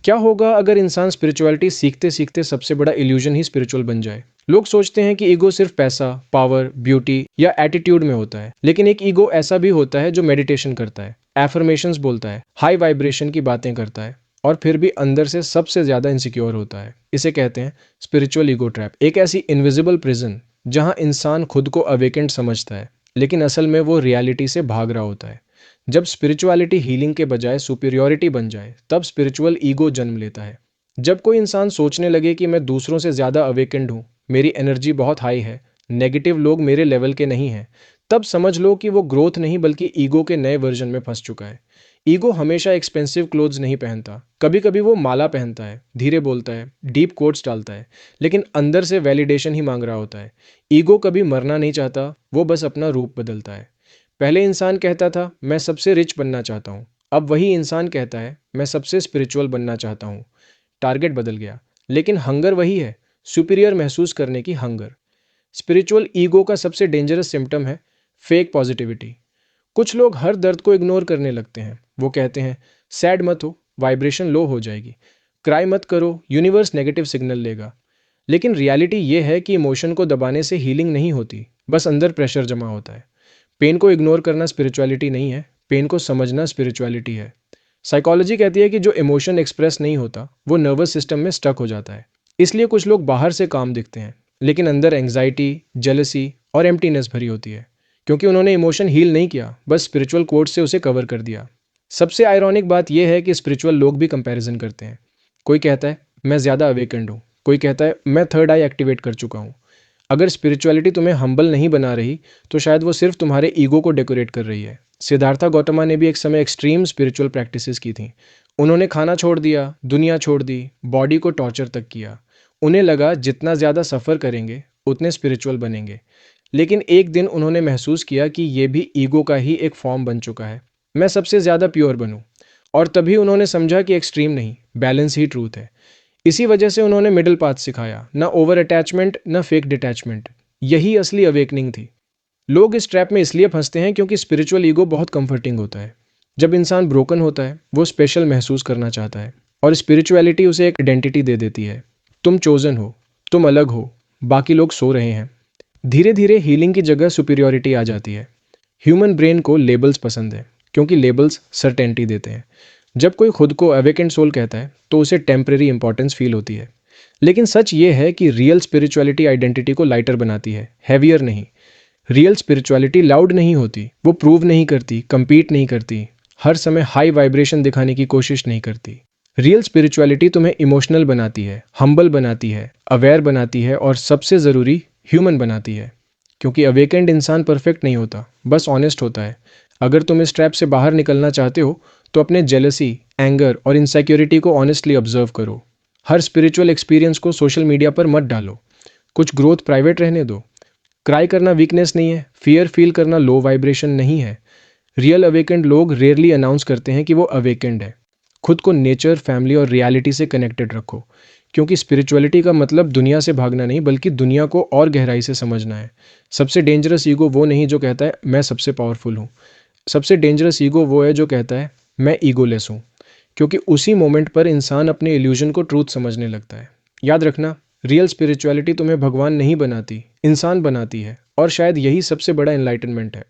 क्या होगा अगर इंसान स्पिरिचुअलिटी सीखते सीखते सबसे बड़ा इल्यूजन ही स्पिरिचुअल बन जाए? लोग सोचते हैं कि ईगो सिर्फ पैसा, पावर, ब्यूटी या एटीट्यूड में होता है, लेकिन एक ईगो ऐसा भी होता है जो मेडिटेशन करता है, एफर्मेशंस बोलता है, हाई वाइब्रेशन की बातें करता है और फिर भी अंदर से सबसे ज्यादा इनसिक्योर होता है। इसे कहते हैं स्पिरिचुअल ईगो ट्रैप, एक ऐसी इनविजिबल प्रिजन जहां इंसान खुद को अवेकेंड समझता है, लेकिन असल में वो रियलिटी से भाग रहा होता है। जब स्पिरिचुअलिटी हीलिंग के बजाय सुपीरियॉरिटी बन जाए, तब स्पिरिचुअल ईगो जन्म लेता है। जब कोई इंसान सोचने लगे कि मैं दूसरों से ज़्यादा अवेकेंड हूँ, मेरी एनर्जी बहुत हाई है, नेगेटिव लोग मेरे लेवल के नहीं हैं, तब समझ लो कि वो ग्रोथ नहीं बल्कि ईगो के नए वर्जन में फंस चुका है। ईगो हमेशा एक्सपेंसिव क्लोथ्स नहीं पहनता, कभी कभी वो माला पहनता है, धीरे बोलता है, डीप कोट्स डालता है, लेकिन अंदर से वैलिडेशन ही मांग रहा होता है। ईगो कभी मरना नहीं चाहता, वो बस अपना रूप बदलता है। पहले इंसान कहता था मैं सबसे रिच बनना चाहता हूँ, अब वही इंसान कहता है मैं सबसे स्पिरिचुअल बनना चाहता हूँ। टारगेट बदल गया, लेकिन हंगर वही है, सुपीरियर महसूस करने की हंगर। स्पिरिचुअल ईगो का सबसे डेंजरस सिम्टम है फेक पॉजिटिविटी। कुछ लोग हर दर्द को इग्नोर करने लगते हैं। वो कहते हैं सैड मत हो, वाइब्रेशन लो हो जाएगी, क्राई मत करो, यूनिवर्स नेगेटिव सिग्नल लेगा। लेकिन रियलिटी ये है कि इमोशन को दबाने से हीलिंग नहीं होती, बस अंदर प्रेशर जमा होता है। पेन को इग्नोर करना स्पिरिचुअलिटी नहीं है, पेन को समझना स्पिरिचुअलिटी है। साइकोलॉजी कहती है कि जो इमोशन एक्सप्रेस नहीं होता वो नर्वस सिस्टम में स्टक हो जाता है। इसलिए कुछ लोग बाहर से काम दिखते हैं, लेकिन अंदर एंग्जाइटी, जेलसी और एम्प्टीनेस भरी होती है, क्योंकि उन्होंने इमोशन हील नहीं किया, बस स्पिरिचुअल कोड से उसे कवर कर दिया। सबसे आयरॉनिक बात यह है कि स्पिरिचुअल लोग भी कंपैरिजन करते हैं। कोई कहता है मैं ज़्यादा अवेकेंड हूँ, कोई कहता है मैं थर्ड आई एक्टिवेट कर चुका हूँ। अगर स्पिरिचुअलिटी तुम्हें हम्बल नहीं बना रही, तो शायद वो सिर्फ तुम्हारे ईगो को डेकोरेट कर रही है। सिद्धार्था गौतमा ने भी एक समय एक्सट्रीम स्पिरिचुअल प्रैक्टिसेस की थी। उन्होंने खाना छोड़ दिया, दुनिया छोड़ दी, बॉडी को टॉर्चर तक किया। उन्हें लगा जितना ज़्यादा सफ़र करेंगे उतने स्पिरिचुअल बनेंगे। लेकिन एक दिन उन्होंने महसूस किया कि ये भी ईगो का ही एक फॉर्म बन चुका है। मैं सबसे ज़्यादा प्योर बनूं। और तभी उन्होंने समझा कि एक्सट्रीम नहीं, बैलेंस ही ट्रूथ है। इसी वजह से उन्होंने मिडिल पाथ सिखाया, ना ओवर अटैचमेंट ना फेक डिटैचमेंट। यही असली अवेकनिंग थी। लोग इस ट्रैप में इसलिए फंसते हैं क्योंकि स्पिरिचुअल ईगो बहुत कंफर्टिंग होता है। जब इंसान ब्रोकन होता है वो स्पेशल महसूस करना चाहता है, और स्पिरिचुअलिटी उसे एक आइडेंटिटी दे देती है। तुम चोजन हो, तुम अलग हो, बाकी लोग सो रहे हैं। धीरे धीरे हीलिंग की जगह सुपीरियॉरिटी आ जाती है। ह्यूमन ब्रेन को लेबल्स पसंद है, क्योंकि लेबल्स सर्टेनिटी देते हैं। जब कोई खुद को अवेकेंड सोल कहता है तो उसे टेम्परेरी इंपॉर्टेंस फील होती है। लेकिन सच ये है कि रियल स्पिरिचुअलिटी आइडेंटिटी को लाइटर बनाती है, हैवियर नहीं। रियल स्पिरिचुअलिटी लाउड नहीं होती, वो प्रूव नहीं करती, compete नहीं करती, हर समय हाई वाइब्रेशन दिखाने की कोशिश नहीं करती। रियल स्पिरिचुअलिटी तुम्हें इमोशनल बनाती है, हम्बल बनाती है, अवेयर बनाती है और सबसे ज़रूरी ह्यूमन बनाती है। क्योंकि अवेकेंड इंसान परफेक्ट नहीं होता, बस ऑनेस्ट होता है। अगर तुम इस ट्रैप से बाहर निकलना चाहते हो तो अपने जेलसी, एंगर और इनसिक्योरिटी को ऑनेस्टली ऑब्जर्व करो। हर स्पिरिचुअल एक्सपीरियंस को सोशल मीडिया पर मत डालो। कुछ ग्रोथ प्राइवेट रहने दो। क्राई करना वीकनेस नहीं है, फियर फील करना लो वाइब्रेशन नहीं है। रियल अवेकेंड लोग रेयरली अनाउंस करते हैं कि वो अवेकेंड है। खुद को नेचर, फैमिली और रियलिटी से कनेक्टेड रखो, क्योंकि स्पिरिचुअलिटी का मतलब दुनिया से भागना नहीं बल्कि दुनिया को और गहराई से समझना है। सबसे डेंजरस ईगो वो नहीं जो कहता है मैं सबसे पावरफुल हूँ। सबसे डेंजरस ईगो वो है जो कहता है मैं ईगोलेस हूँ, क्योंकि उसी मोमेंट पर इंसान अपने इल्यूजन को ट्रूथ समझने लगता है। याद रखना, रियल स्पिरिचुअलिटी तुम्हें भगवान नहीं बनाती, इंसान बनाती है, और शायद यही सबसे बड़ा एनलाइटनमेंट है।